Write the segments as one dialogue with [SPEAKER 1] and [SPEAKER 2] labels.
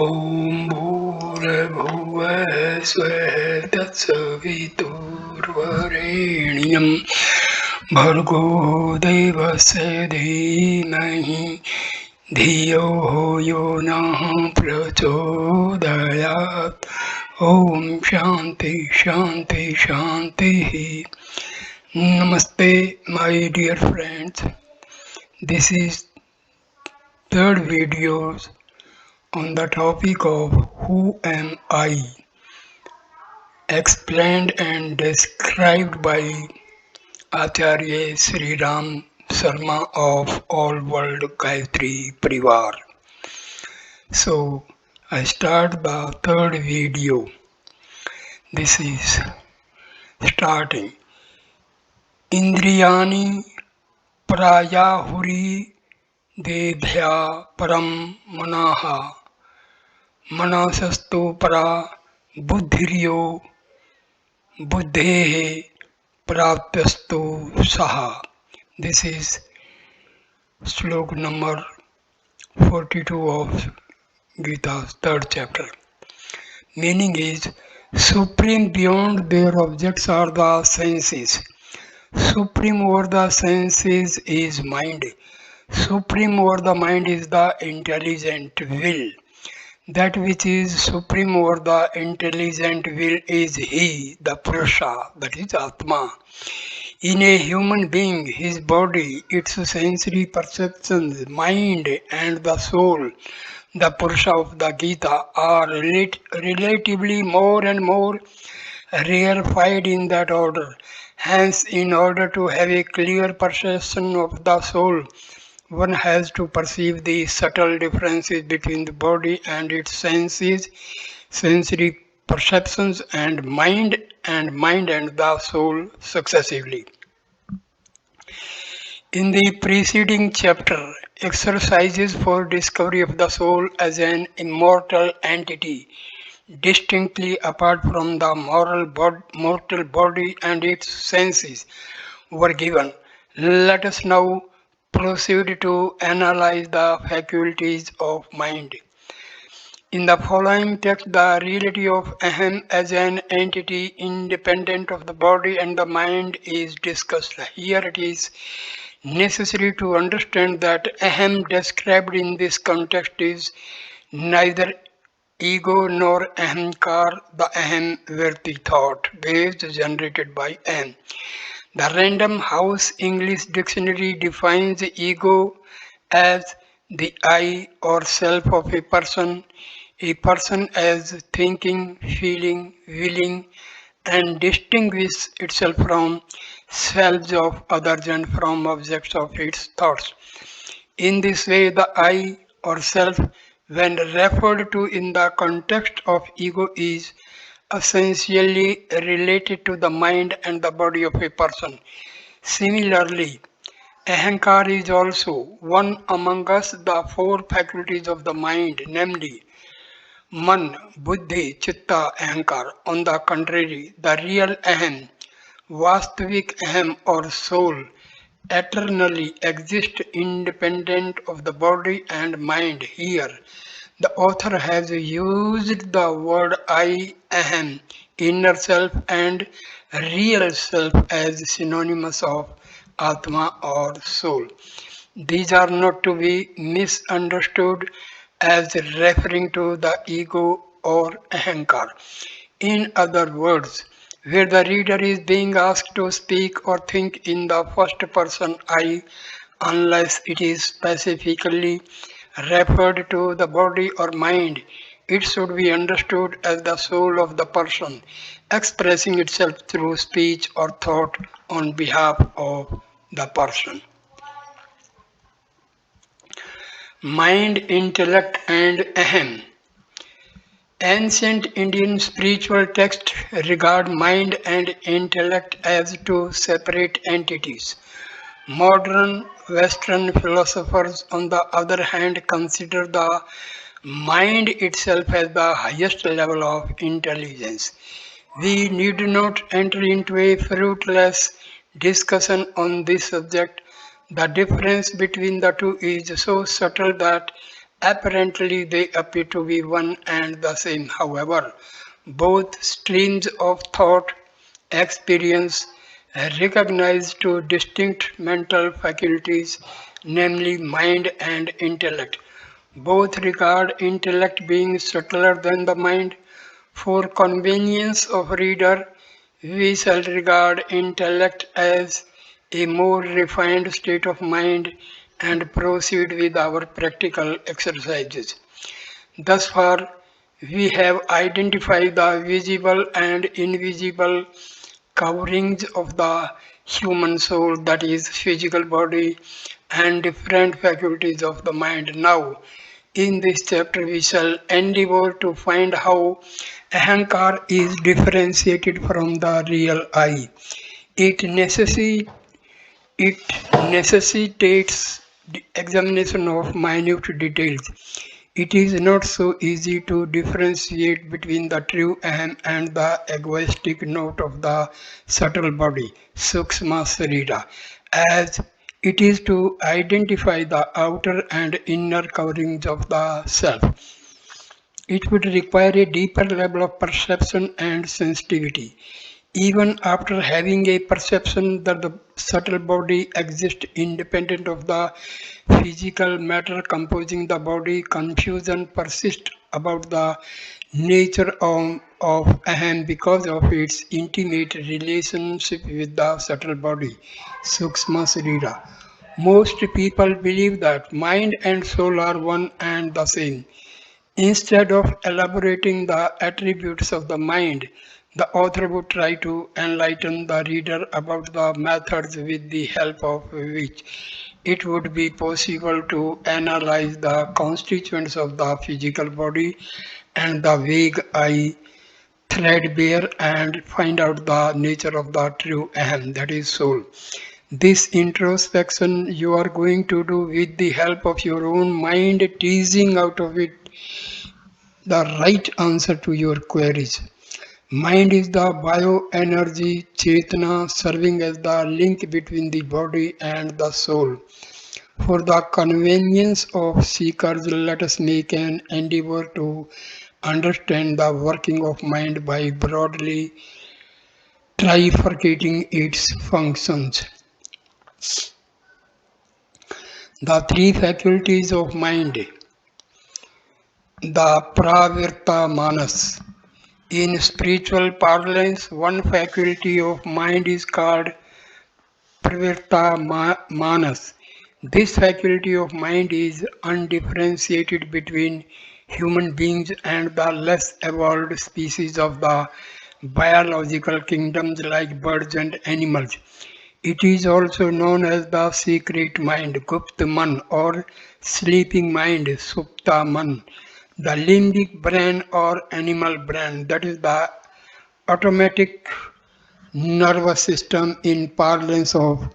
[SPEAKER 1] ॐ भूर्भुवः स्वः तत्सवितुर्वरेण्यं भर्गो देवस्य धीमहि धियो यो नः प्रचोदयात् ॐ शान्ति शान्ति शान्तिः. Namaste, my dear friends. This is third video on the topic of Who Am I, explained and described by Acharya Shriram Sharma of All World Gayatri Pariwar. So I start the third video. This is starting. Indriyani prayahuri Debhya param manaha manasastu para buddhiryo buddhehe prapyastu saha. This is slok number 42 of Gita's third chapter. Meaning is, supreme beyond their objects are the senses. Supreme over the senses is mind. Supreme over the mind is the intelligent will. That which is supreme over the intelligent will is he, the Purusha, that is Atma. In a human being, his body, its sensory perceptions, mind and the soul, the Purusha of the Gita, are relatively more and more rarefied in that order. Hence, in order to have a clear perception of the soul, one has to perceive the subtle differences between the body and its senses, sensory perceptions, and mind and the soul successively. In the preceding chapter, exercises for discovery of the soul as an immortal entity, distinctly apart from the mortal body and its senses, were given. Let us now proceed to analyze the faculties of mind. In the following text, the reality of Ahem as an entity independent of the body and the mind is discussed. Here it is necessary to understand that Ahem described in this context is neither ego nor Ahamkar, the Ahem Virti thought base generated by Ahem. The Random House English Dictionary defines ego as the I or self of a person as thinking, feeling, willing, and distinguish itself from selves of others and from objects of its thoughts. In this way, the I or self, when referred to in the context of ego, is essentially related to the mind and the body of a person. Similarly, Ahankar is also one among us the four faculties of the mind, namely Man, Buddhi, Chitta, Ahankar. On the contrary, the real Aham, Vastvik Aham or soul, eternally exists independent of the body and mind. Here, the author has used the word I, Aham, inner self and real self as synonymous of Atma or soul. These are not to be misunderstood as referring to the ego or ahankar. In other words, where the reader is being asked to speak or think in the first person I, unless it is specifically referred to the body or mind, it should be understood as the soul of the person, expressing itself through speech or thought on behalf of the person. Mind, intellect, and ahem. Ancient Indian spiritual texts regard mind and intellect as two separate entities. Modern Western philosophers, on the other hand, consider the mind itself as the highest level of intelligence. We need not enter into a fruitless discussion on this subject. The difference between the two is so subtle that Apparently, they appear to be one and the same. However, both streams of thought experience recognize two distinct mental faculties, namely mind and intellect. Both regard intellect being subtler than the mind. For convenience of reader, we shall regard intellect as a more refined state of mind and proceed with our practical exercises. Thus far, we have identified the visible and invisible coverings of the human soul, that is, physical body, and different faculties of the mind. Now, in this chapter, we shall endeavor to find how Ahankar is differentiated from the real I. It necessitates it necessitates the examination of minute details. It is not so easy to differentiate between the true Aham and the egoistic note of the subtle body, Sukshma Sarira, as it is to identify the outer and inner coverings of the self. It would require a deeper level of perception and sensitivity. Even after having a perception that the subtle body exists independent of the physical matter composing the body, confusion persists about the nature of Aham because of its intimate relationship with the subtle body, Sukshma Sarira. Most people believe that mind and soul are one and the same. Instead of elaborating the attributes of the mind, the author would try to enlighten the reader about the methods with the help of which it would be possible to analyze the constituents of the physical body and the vague eye threadbare and find out the nature of the true ahem, that is soul. This introspection you are going to do with the help of your own mind, teasing out of it the right answer to your queries. Mind is the bioenergy Chetana serving as the link between the body and the soul. For the convenience of seekers, let us make an endeavor to understand the working of mind by broadly trifurcating its functions. The three faculties of mind, the pravirta manas. In spiritual parlance, one faculty of mind is called manas. This faculty of mind is undifferentiated between human beings and the less evolved species of the biological kingdoms like birds and animals. It is also known as the secret mind, Gupta Man, or sleeping mind, Supta Man. The limbic brain or animal brain, that is the automatic nervous system in parlance of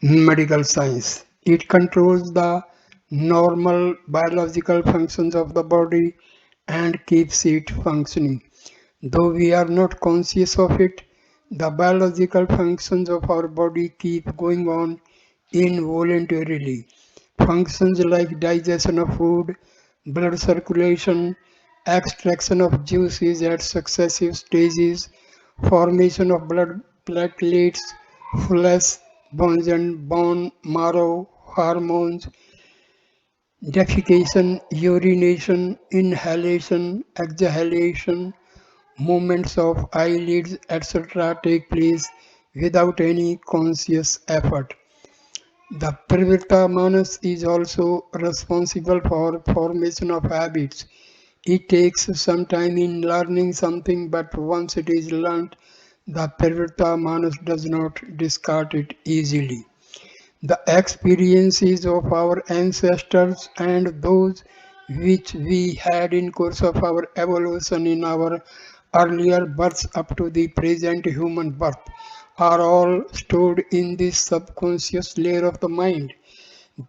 [SPEAKER 1] medical science. It controls the normal biological functions of the body and keeps it functioning. Though we are not conscious of it, the biological functions of our body keep going on involuntarily. Functions like digestion of food, blood circulation, extraction of juices at successive stages, formation of blood platelets, flesh, bones and bone marrow, hormones, defecation, urination, inhalation, exhalation, movements of eyelids, etc. take place without any conscious effort. The Pravritta Manas is also responsible for formation of habits. It takes some time in learning something, but once it is learnt, the Pravritta Manas does not discard it easily. The experiences of our ancestors and those which we had in course of our evolution in our earlier births up to the present human birth are all stored in this subconscious layer of the mind.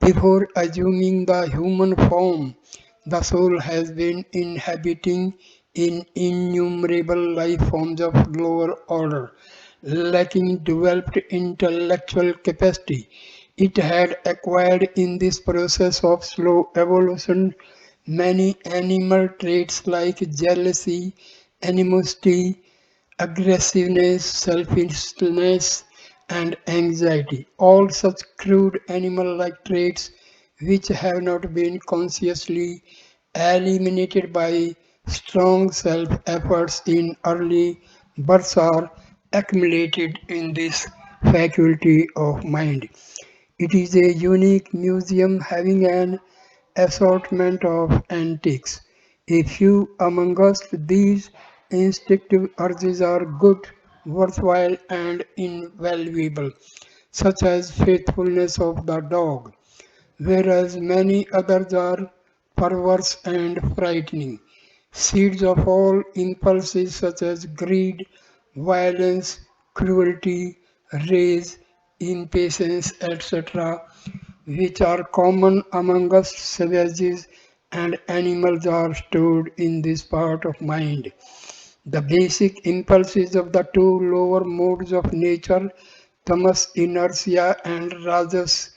[SPEAKER 1] Before assuming the human form, the soul has been inhabiting in innumerable life forms of lower order, lacking developed intellectual capacity. It had acquired in this process of slow evolution Many animal traits like jealousy, animosity, aggressiveness, selfishness, and anxiety. All such crude animal like traits which have not been consciously eliminated by strong self efforts in early birth are accumulated in this faculty of mind. It is a unique museum having an assortment of antiques. A few amongst these instinctive urges are good, worthwhile, and invaluable, such as faithfulness of the dog, whereas many others are perverse and frightening. Seeds of all impulses such as greed, violence, cruelty, rage, impatience, etc., which are common among us savages and animals, are stored in this part of mind. The basic impulses of the two lower modes of nature, tamas inertia and rajas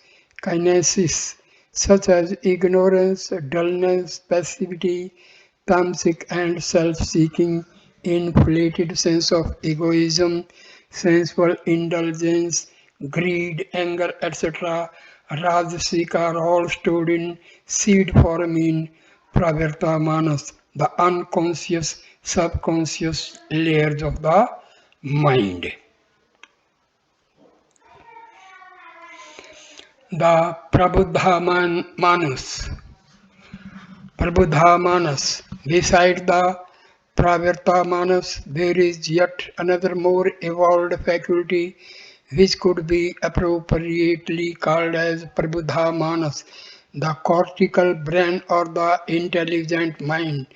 [SPEAKER 1] kinesis, such as ignorance, dullness, passivity, tamasic and self-seeking, inflated sense of egoism, sensual indulgence, greed, anger, etc. Rajasic are all stored in seed form in Pravarta Manas, the unconscious, subconscious layers of the mind. The Manas. Prabhuddha Manas. Beside the Pravarta Manas, there is yet another more evolved faculty which could be appropriately called as Prabhuddha Manas, the cortical brain or the intelligent mind.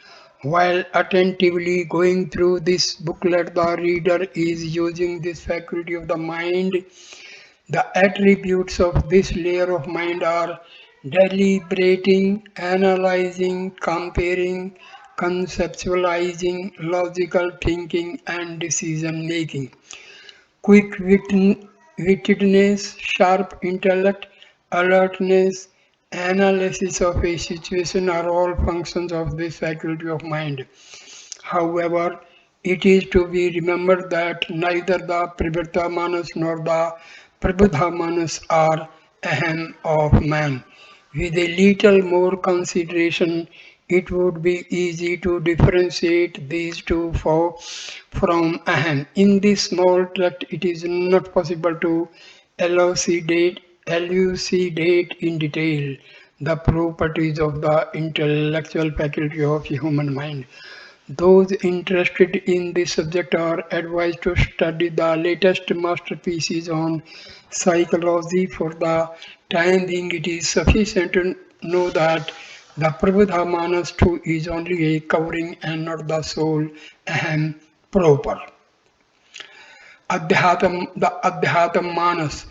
[SPEAKER 1] While attentively going through this booklet, the reader is using this faculty of the mind. The attributes of this layer of mind are deliberating, analyzing, comparing, conceptualizing, logical thinking, and decision making. Quick wittedness, sharp intellect, alertness, analysis of a situation are all functions of this faculty of mind. However, it is to be remembered that neither the Prabhuta Manas nor the Prabhuddha Manas are aham of man. With a little more consideration, it would be easy to differentiate these two from aham. In this small tract, it is not possible to elucidate in detail the properties of the intellectual faculty of human mind. Those interested in this subject are advised to study the latest masterpieces on psychology. For the time being, it is sufficient to know that the Prabhuddha Manas too is only a covering and not the sole aham proper. The Adhyatam Manas,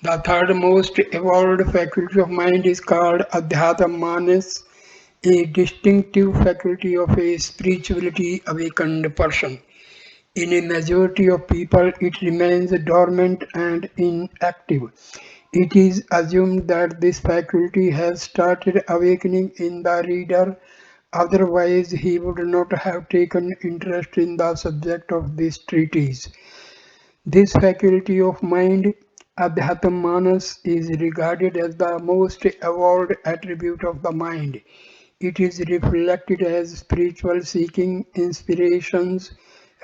[SPEAKER 1] the third most evolved faculty of mind, is called Adhyatam Manas, a distinctive faculty of a spirituality awakened person. In a majority of people, it remains dormant and inactive. It is assumed that this faculty has started awakening in the reader, otherwise, he would not have taken interest in the subject of this treatise. This faculty of mind, Adhyatam Manas, is regarded as the most evolved attribute of the mind. It is reflected as spiritual seeking, inspirations,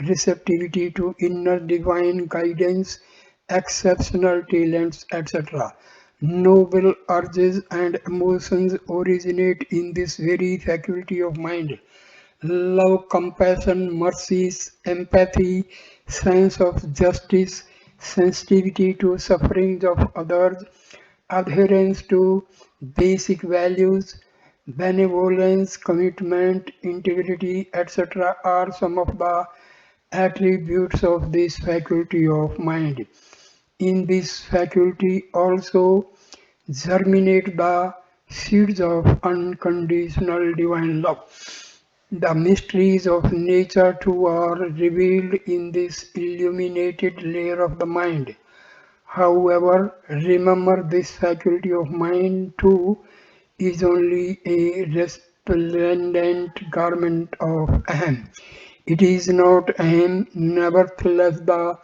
[SPEAKER 1] receptivity to inner divine guidance, exceptional talents, etc. Noble urges and emotions originate in this very faculty of mind. Love, compassion, mercy, empathy, sense of justice, sensitivity to sufferings of others, adherence to basic values, benevolence, commitment, integrity, etc. are some of the attributes of this faculty of mind. In this faculty also germinate the seeds of unconditional divine love. The mysteries of nature too are revealed in this illuminated layer of the mind. However, remember this faculty of mind too is only a resplendent garment of Ahem. It is not Ahem, nevertheless the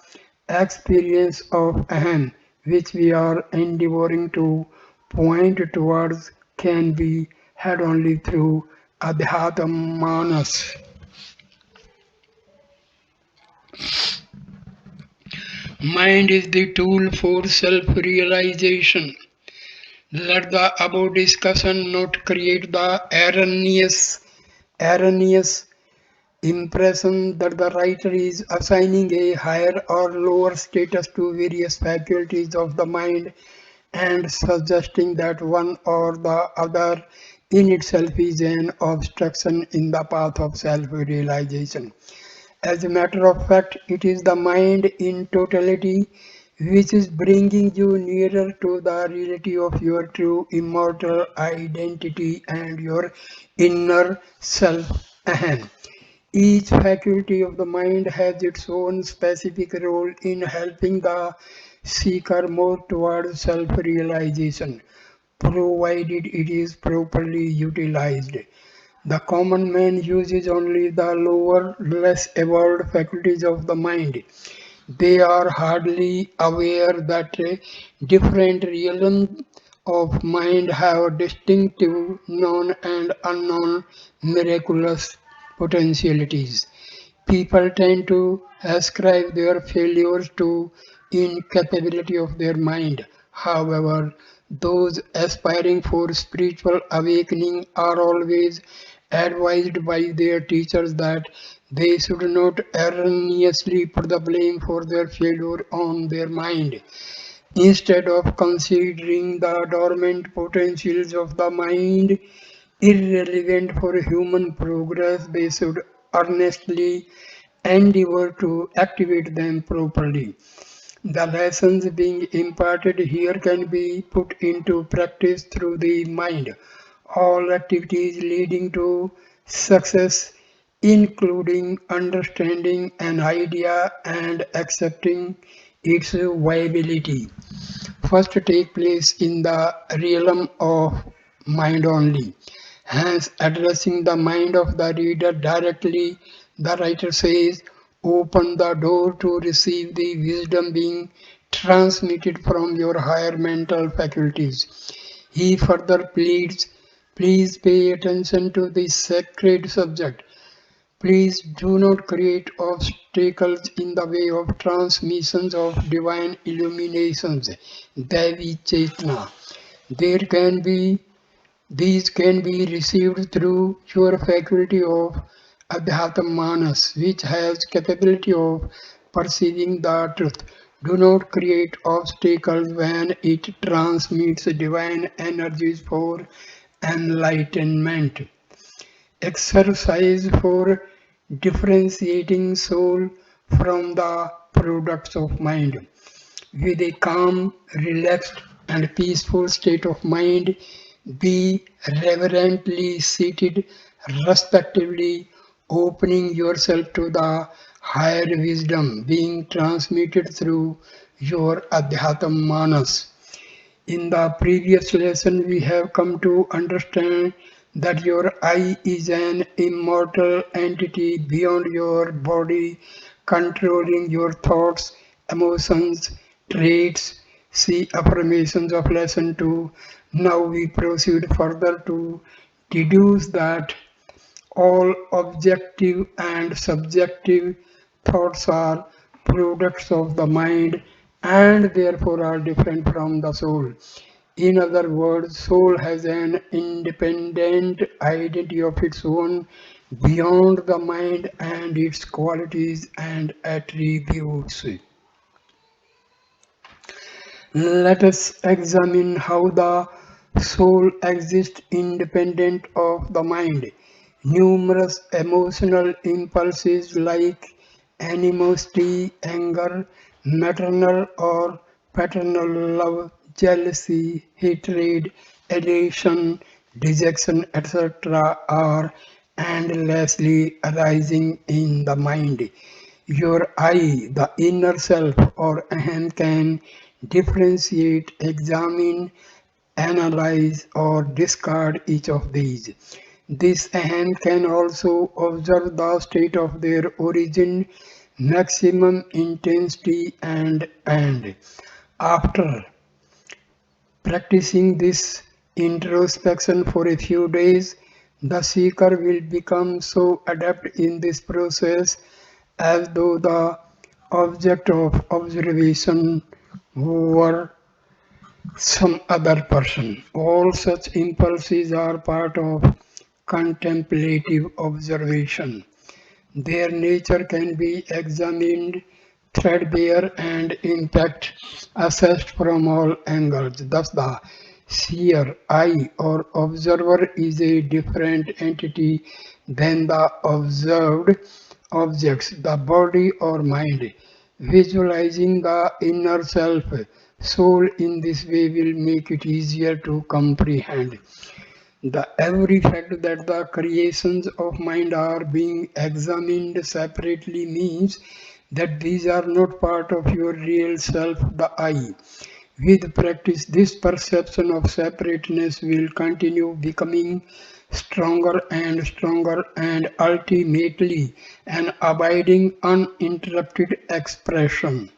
[SPEAKER 1] experience of Ahem, which we are endeavoring to point towards, can be had only through Adhyatamanas. Mind is the tool for self-realization. Let the above discussion not create the erroneous impression that the writer is assigning a higher or lower status to various faculties of the mind and suggesting that one or the other in itself is an obstruction in the path of self-realization. As a matter of fact, it is the mind in totality which is bringing you nearer to the reality of your true immortal identity and your inner self. Ahem. Each faculty of the mind has its own specific role in helping the seeker move towards self realization, provided it is properly utilized. The common man uses only the lower, less evolved faculties of the mind. They are hardly aware that different realms of mind have distinctive known and unknown miraculous potentialities. People tend to ascribe their failures to incapability of their mind. However, those aspiring for spiritual awakening are always advised by their teachers that they should not erroneously put the blame for their failure on their mind. Instead of considering the dormant potentials of the mind irrelevant for human progress, they should earnestly endeavor to activate them properly. The lessons being imparted here can be put into practice through the mind. All activities leading to success, including understanding an idea and accepting its viability, first take place in the realm of mind only. Hence, addressing the mind of the reader directly, the writer says, open the door to receive the wisdom being transmitted from your higher mental faculties. He further pleads, please pay attention to this sacred subject. Please do not create obstacles in the way of transmissions of divine illuminations, Devi Chaitna. There can be These can be received through your faculty of Adhyatamanas, which has capability of perceiving the truth. Do not create obstacles when it transmits divine energies for enlightenment. Exercise for differentiating soul from the products of mind. With a calm, relaxed, and peaceful state of mind, be reverently seated, respectively, opening yourself to the higher wisdom being transmitted through your Adhyatam Manas. In the previous lesson, we have come to understand that your I is an immortal entity beyond your body, controlling your thoughts, emotions, traits. See affirmations of lesson 2. Now we proceed further to deduce that all objective and subjective thoughts are products of the mind and therefore are different from the soul. In other words, soul has an independent identity of its own beyond the mind and its qualities and attributes. Let us examine how the soul exists independent of the mind. Numerous emotional impulses like animosity, anger, maternal or paternal love, jealousy, hatred, elation, dejection, etc., are endlessly arising in the mind. Your I, the inner self or Ahem, can differentiate, examine, analyze, or discard each of these. This ahem can also observe the state of their origin, maximum intensity and after practicing this introspection for a few days, the seeker will become so adept in this process as though the object of observation were some other person. All such impulses are part of contemplative observation. Their nature can be examined threadbare and in fact assessed from all angles. Thus, the seer, eye, or observer is a different entity than the observed objects, the body or mind. Visualizing the inner self, soul in this way will make it easier to comprehend. The every fact that the creations of mind are being examined separately means that these are not part of your real self, the I. With practice, this perception of separateness will continue becoming stronger and ultimately an abiding, uninterrupted expression.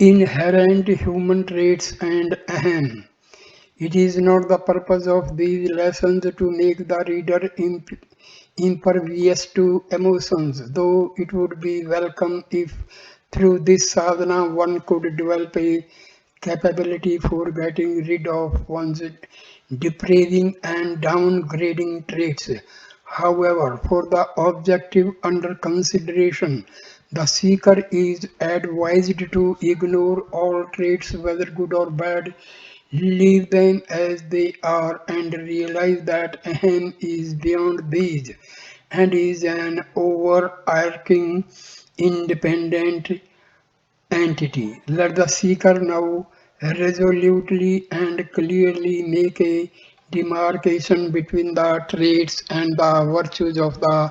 [SPEAKER 1] Inherent human traits and ahem. It is not the purpose of these lessons to make the reader impervious to emotions, though it would be welcome if through this sadhana one could develop a capability for getting rid of one's depraving and downgrading traits. However, for the objective under consideration, the seeker is advised to ignore all traits, whether good or bad, leave them as they are, and realize that Ahem is beyond these and is an overarching independent entity. Let the seeker now resolutely and clearly make a demarcation between the traits and the virtues of the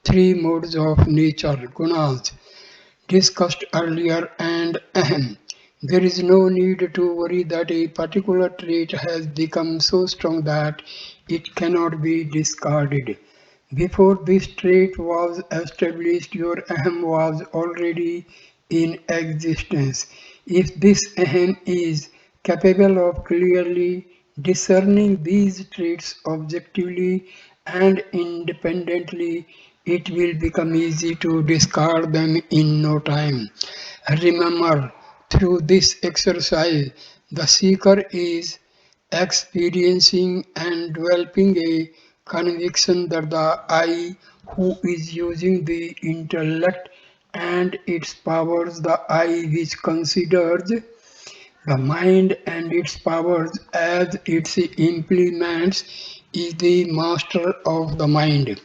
[SPEAKER 1] three modes of nature, gunas, discussed earlier, and ahem. There is no need to worry that a particular trait has become so strong that it cannot be discarded. Before this trait was established, your ahem was already in existence. If this ahem is capable of clearly discerning these traits objectively and independently, it will become easy to discard them in no time. Remember, through this exercise, the seeker is experiencing and developing a conviction that the I who is using the intellect and its powers, the I which considers the mind and its powers as its implements, is the master of the mind.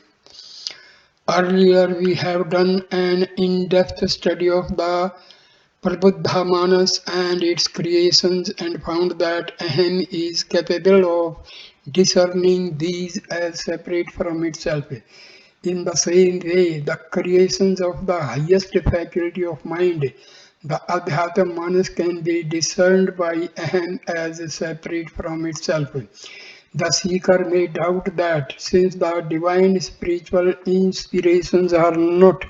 [SPEAKER 1] Earlier, we have done an in-depth study of the Prabuddha Manas and its creations and found that Ahem is capable of discerning these as separate from itself. In the same way, the creations of the highest faculty of mind, the Adhyatma Manas, can be discerned by Ahem as separate from itself. The seeker may doubt that since the divine spiritual inspirations are not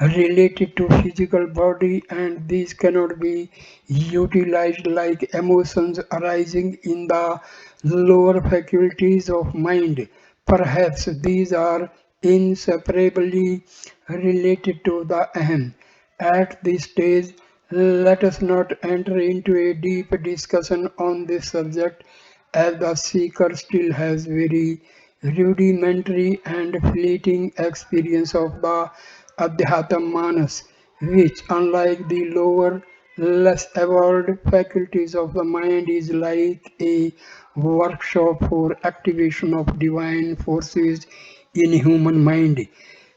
[SPEAKER 1] related to physical body and these cannot be utilized like emotions arising in the lower faculties of mind, perhaps these are inseparably related to the ahem. At this stage, let us not enter into a deep discussion on this subject as the seeker still has very rudimentary and fleeting experience of the Adhyatam Manas, which, unlike the lower, less evolved faculties of the mind, is like a workshop for activation of divine forces in human mind.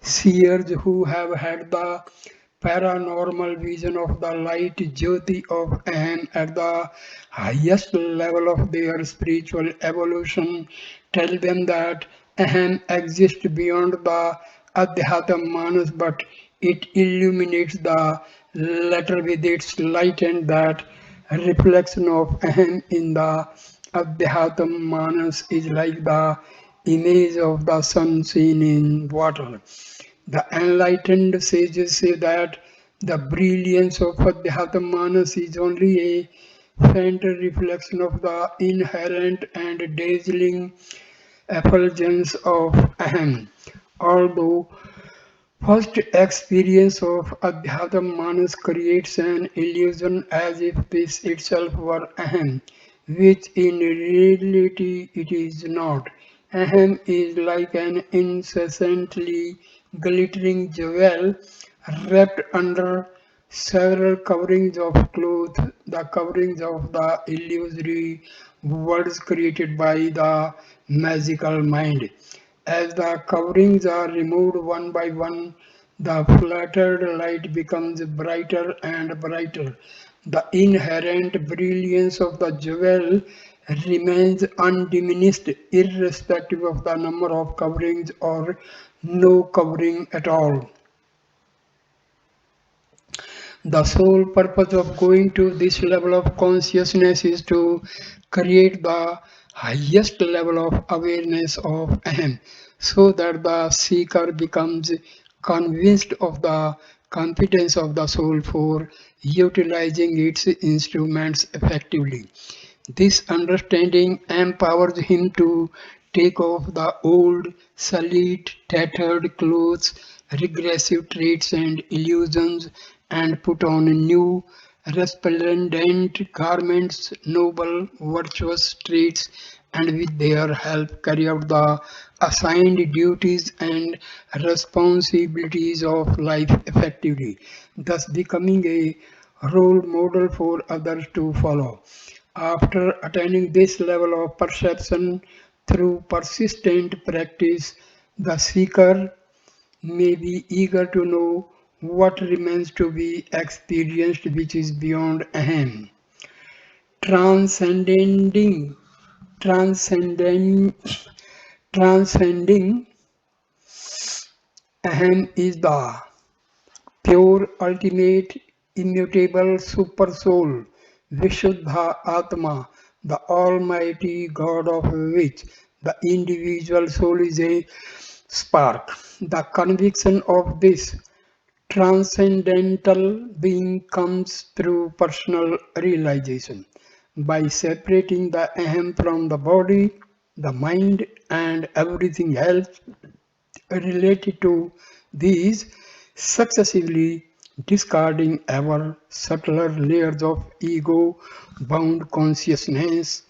[SPEAKER 1] Seers who have had the paranormal vision of the light jyoti of Ahem at the highest level of their spiritual evolution tell them that Ahem exists beyond the Adhyatam Manas, but it illuminates the latter with its light, and that reflection of Ahem in the Adhyatam Manas is like the image of the sun seen in water. The enlightened sages say that the brilliance of Adhyatam Manas is only a faint reflection of the inherent and dazzling effulgence of Aham. Although first experience of Adhyatam Manas creates an illusion as if this itself were Aham, which in reality it is not. Aham is like an incessantly glittering jewel wrapped under several coverings of cloth, the coverings of the illusory worlds created by the magical mind. As the coverings are removed one by one, the flattered light becomes brighter and brighter. The inherent brilliance of the jewel remains undiminished, irrespective of the number of coverings or no covering at all. The sole purpose of going to this level of consciousness is to create the highest level of awareness of Ahem, so that the seeker becomes convinced of the competence of the soul for utilizing its instruments effectively. This understanding empowers him to take off the old, sullied, tattered clothes, regressive traits and illusions, and put on new, resplendent garments, noble, virtuous traits, and with their help carry out the assigned duties and responsibilities of life effectively, thus becoming a role model for others to follow. After attaining this level of perception through persistent practice, the seeker may be eager to know what remains to be experienced which is beyond ahem. Transcending, transcending, transcending ahem is the pure, ultimate, immutable super soul, Vishuddha Atma, the Almighty God of which the individual soul is a spark. The conviction of this transcendental being comes through personal realization. By separating the ahem from the body, the mind, and everything else, related to these, successively discarding ever subtler layers of ego bound consciousness,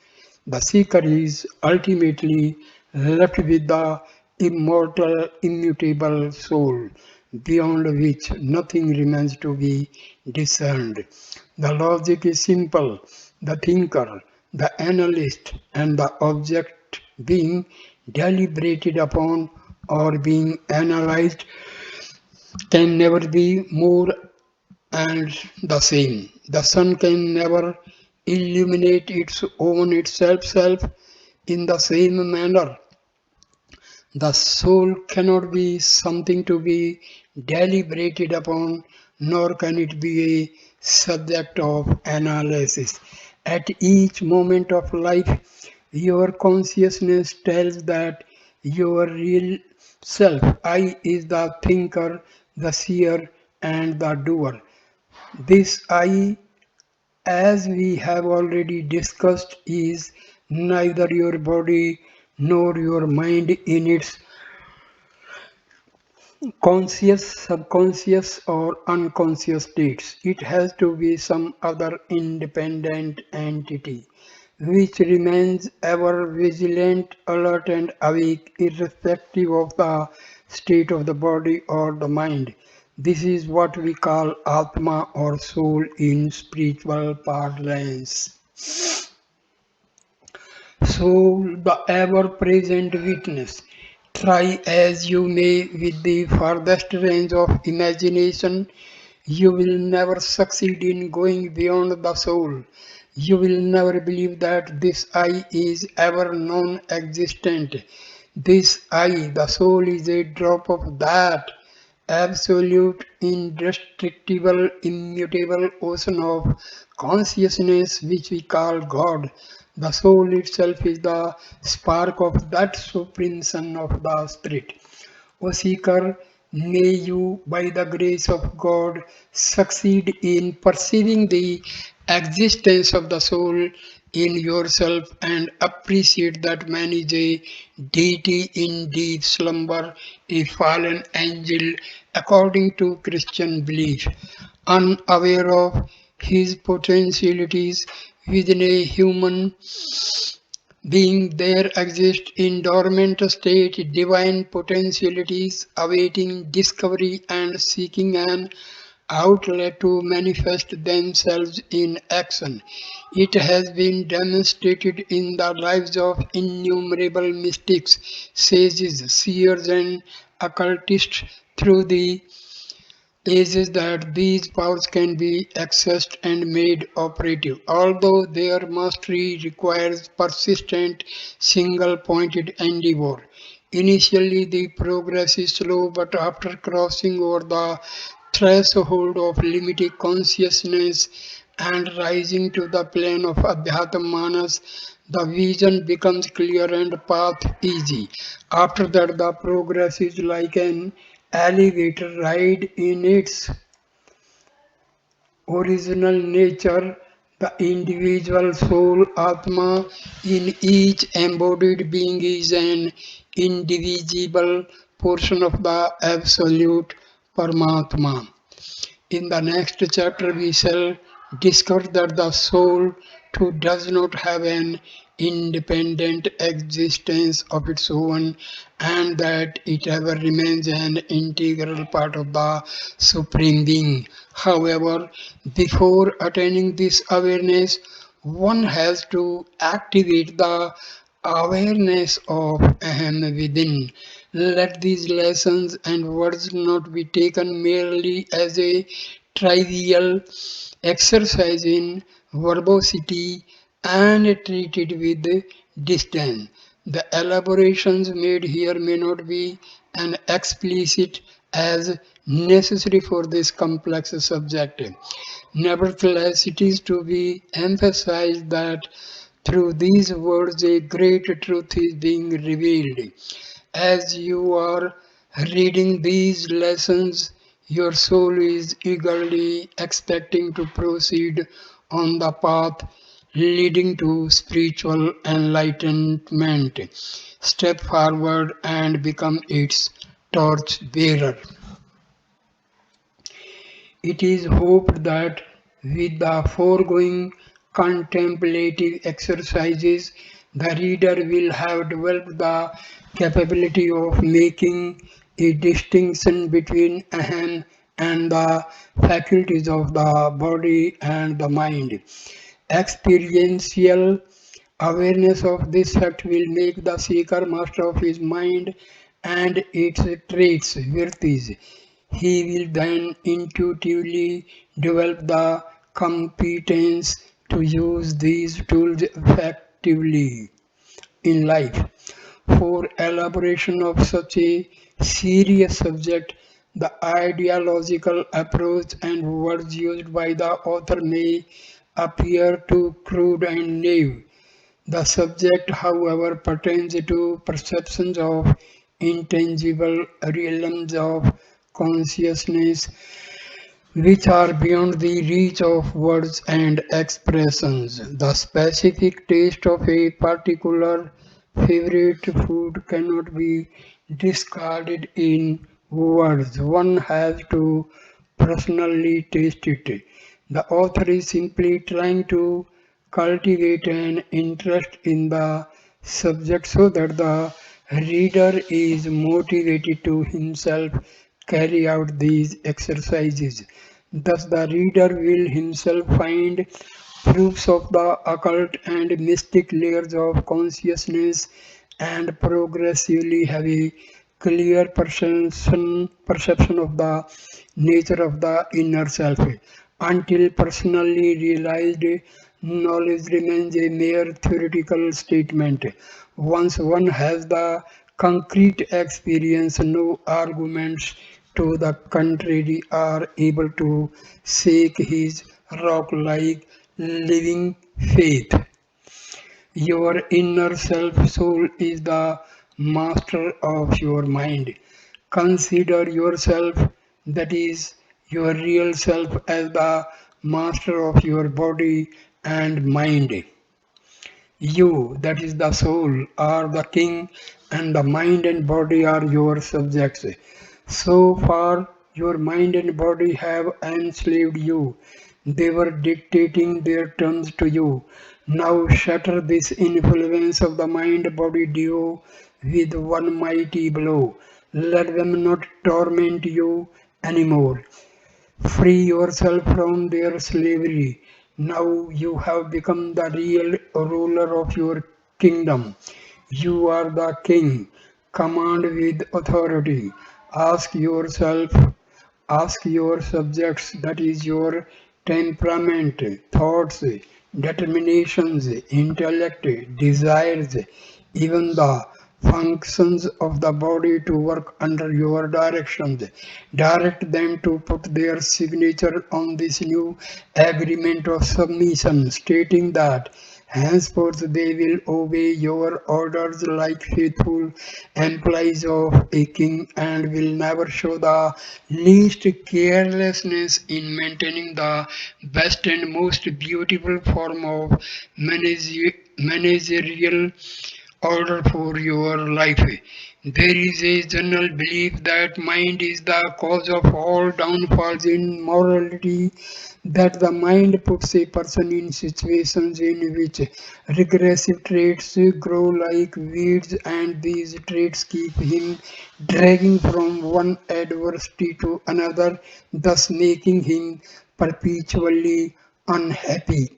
[SPEAKER 1] the seeker is ultimately left with the immortal, immutable soul, beyond which nothing remains to be discerned. The logic is simple. The thinker, the analyst, and the object being deliberated upon or being analyzed can never be more and the same. The sun can never illuminate its own self in the same manner. The soul cannot be something to be deliberated upon, nor can it be a subject of analysis. At each moment of life, your consciousness tells that your real self, I, is the thinker, the seer, and the doer. This I, as we have already discussed, is neither your body nor your mind in its conscious, subconscious, or unconscious states. It has to be some other independent entity which remains ever vigilant, alert, and awake, irrespective of the state of the body or the mind. This is what we call Atma or soul in spiritual parlance. Soul, the ever-present witness. Try as you may with the farthest range of imagination, you will never succeed in going beyond the soul. You will never believe that this I is ever non-existent. This I, the soul, is a drop of that absolute, indestructible, immutable ocean of consciousness which we call God. The soul itself is the spark of that supreme sun of the spirit. O seeker, may you, by the grace of God, succeed in perceiving the existence of the soul in yourself and appreciate that man is a deity in deep slumber, a fallen angel according to Christian belief, unaware of his potentialities within a human being. There exist in dormant state divine potentialities awaiting discovery and seeking an outlet to manifest themselves in action. It has been demonstrated in the lives of innumerable mystics, sages, seers, and occultists through the is that these powers can be accessed and made operative, although their mastery requires persistent, single pointed endeavor. Initially, the progress is slow, but after crossing over the threshold of limited consciousness and rising to the plane of Adhyatmanas, the vision becomes clear and path easy. After that, the progress is like an elevator ride in its original nature. The individual soul, Atma, in each embodied being is an indivisible portion of the Absolute Paramatma. In the next chapter, we shall discover that the soul too does not have an independent existence of its own and that it ever remains an integral part of the Supreme Being. However, before attaining this awareness, one has to activate the awareness of Aham within. Let these lessons and words not be taken merely as a trivial exercise in verbosity and treated with disdain. The elaborations made here may not be as explicit as necessary for this complex subject. Nevertheless, it is to be emphasized that through these words a great truth is being revealed. As you are reading these lessons, your soul is eagerly expecting to proceed on the path leading to spiritual enlightenment. Step forward and become its torch bearer. It is hoped that with the foregoing contemplative exercises, the reader will have developed the capability of making a distinction between aham and the faculties of the body and the mind. Experiential awareness of this fact will make the seeker master of his mind and its traits, virtues. He will then intuitively develop the competence to use these tools effectively in life. For elaboration of such a serious subject, the ideological approach and words used by the author may appear too crude and naive. The subject, however, pertains to perceptions of intangible realms of consciousness which are beyond the reach of words and expressions. The specific taste of a particular favorite food cannot be discarded in words. One has to personally taste it. The author is simply trying to cultivate an interest in the subject so that the reader is motivated to himself carry out these exercises. Thus, the reader will himself find proofs of the occult and mystic layers of consciousness and progressively have a clear perception of the nature of the inner self. Until personally realized, knowledge remains a mere theoretical statement. Once one has the concrete experience, no arguments to the contrary are able to shake his rock like living faith. Your inner self soul is the master of your mind. Consider yourself, that is, your real self, as the master of your body and mind. You, that is the soul, are the king, and the mind and body are your subjects. So far, your mind and body have enslaved you. They were dictating their terms to you. Now shatter this influence of the mind body duo with one mighty blow. Let them not torment you anymore. Free yourself from their slavery. Now you have become the real ruler of your kingdom. You are the king. Command with authority. Ask yourself, ask your subjects, that is your temperament, thoughts, determinations, intellect, desires, even the functions of the body to work under your directions. Direct them to put their signature on this new agreement of submission, stating that henceforth they will obey your orders like faithful employees of a king and will never show the least carelessness in maintaining the best and most beautiful form of managerial order for your life. There is a general belief that mind is the cause of all downfalls in morality, that the mind puts a person in situations in which regressive traits grow like weeds, and these traits keep him dragging from one adversity to another, thus making him perpetually unhappy.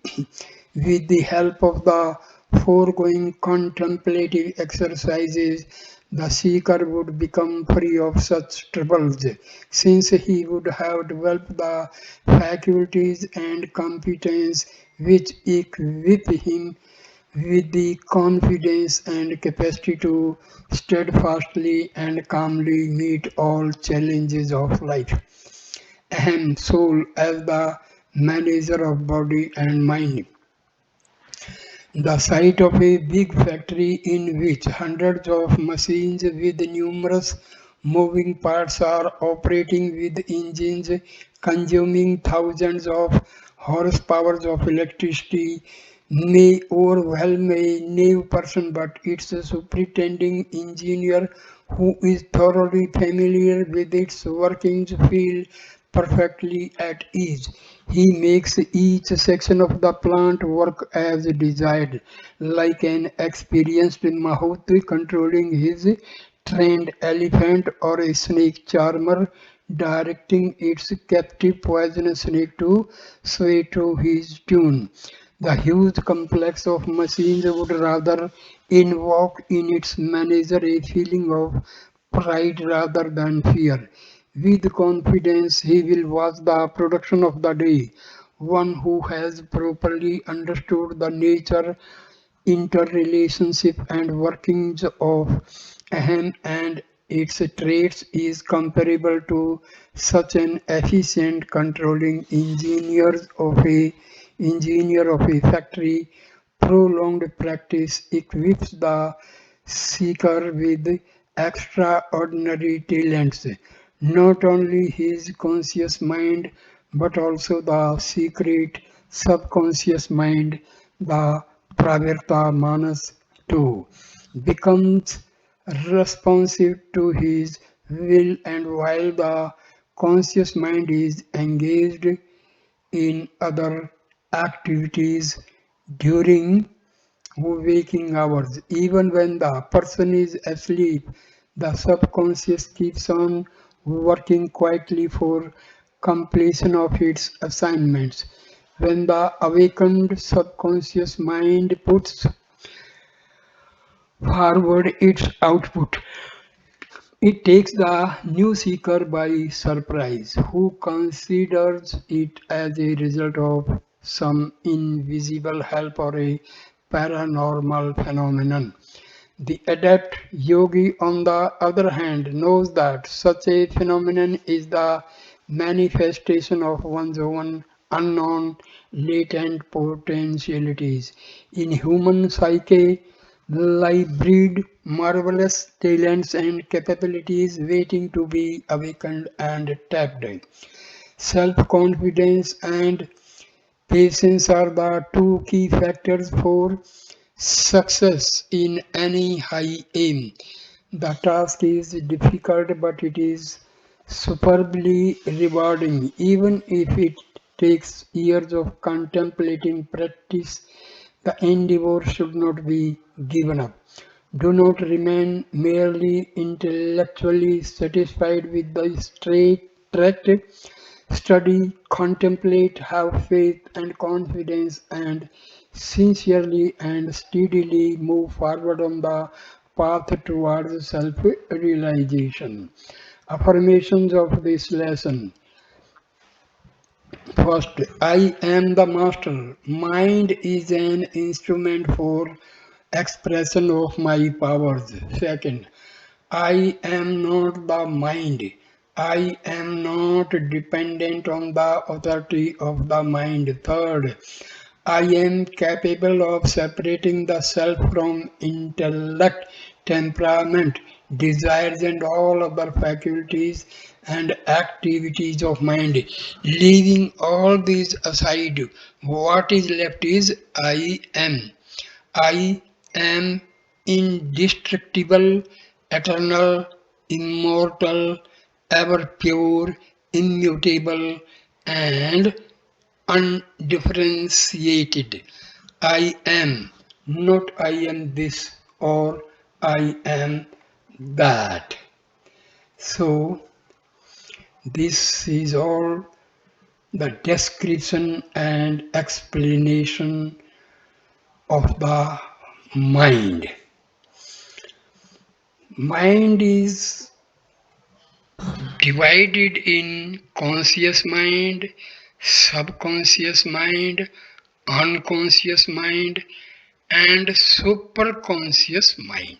[SPEAKER 1] With the help of the foregoing contemplative exercises, the seeker would become free of such troubles, since he would have developed the faculties and competence which equip him with the confidence and capacity to steadfastly and calmly meet all challenges of life. Ahem, soul as the manager of body and mind. The sight of a big factory in which hundreds of machines with numerous moving parts are operating with engines consuming thousands of horsepower of electricity may overwhelm a new person, but its superintending engineer, who is thoroughly familiar with its workings, feel perfectly at ease. He makes each section of the plant work as desired, like an experienced mahout controlling his trained elephant, or a snake charmer directing its captive poisonous snake to sway to his tune. The huge complex of machines would rather invoke in its manager a feeling of pride rather than fear. With confidence, he will watch the production of the day. One who has properly understood the nature, interrelationship, and workings of Ahem and its traits is comparable to such an efficient controlling engineer of a factory. Prolonged practice equips the seeker with extraordinary talents, not only his conscious mind but also the secret subconscious mind, the pravirta manas too, becomes responsive to his will, and while the conscious mind is engaged in other activities during waking hours. Even when the person is asleep, the subconscious keeps on working quietly for completion of its assignments. When the awakened subconscious mind puts forward its output, it takes the new seeker by surprise, who considers it as a result of some invisible help or a paranormal phenomenon. The adept yogi, on the other hand, knows that such a phenomenon is the manifestation of one's own unknown latent potentialities. In human psyche lie breed marvelous talents and capabilities waiting to be awakened and tapped. Self-confidence and patience are the two key factors for success in any high aim. The task is difficult, but it is superbly rewarding, even if it takes years of contemplating practice. The endeavor should not be given up. Do not remain merely intellectually satisfied with the straight track. Study, contemplate, have faith and confidence, and sincerely and steadily move forward on the path towards self realization. Affirmations of this lesson. First, I am the master. Mind is an instrument for expression of my powers. Second, I am not the mind. I am not dependent on the authority of the mind. Third, I am capable of separating the self from intellect, temperament, desires, and all other faculties and activities of mind. Leaving all these aside, what is left is I am. I am indestructible, eternal, immortal, ever pure, immutable, and undifferentiated. I am, not I am this or I am that. So, this is all the description and explanation of the mind. Mind is divided in conscious mind, subconscious mind, unconscious mind, and superconscious mind.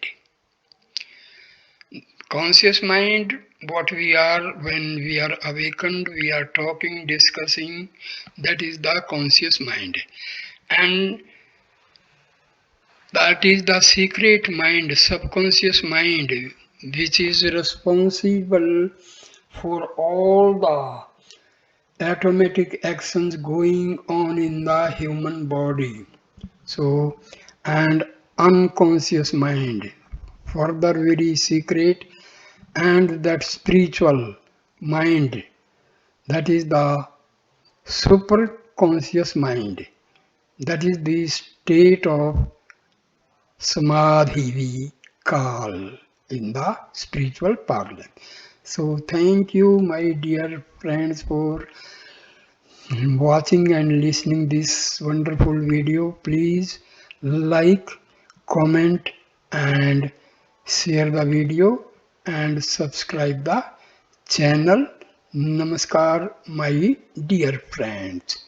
[SPEAKER 1] Conscious mind, what we are when we are awakened, we are talking, discussing, that is the conscious mind. And that is the secret mind, subconscious mind, which is responsible for all the automatic actions going on in the human body. So, and unconscious mind, further very secret, and that spiritual mind, that is the superconscious mind, that is the state of samadhi we call in the spiritual parlance. So thank you my dear friends for watching and listening this wonderful video. Please like, comment and share the video and subscribe the channel. Namaskar my dear friends.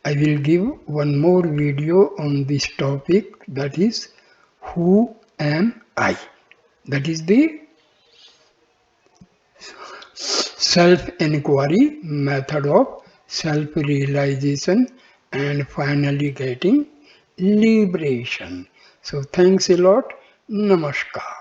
[SPEAKER 1] I will give one more video on this topic, that is who am I? That is the self-inquiry method of self-realization and finally getting liberation. So thanks a lot. Namaskar.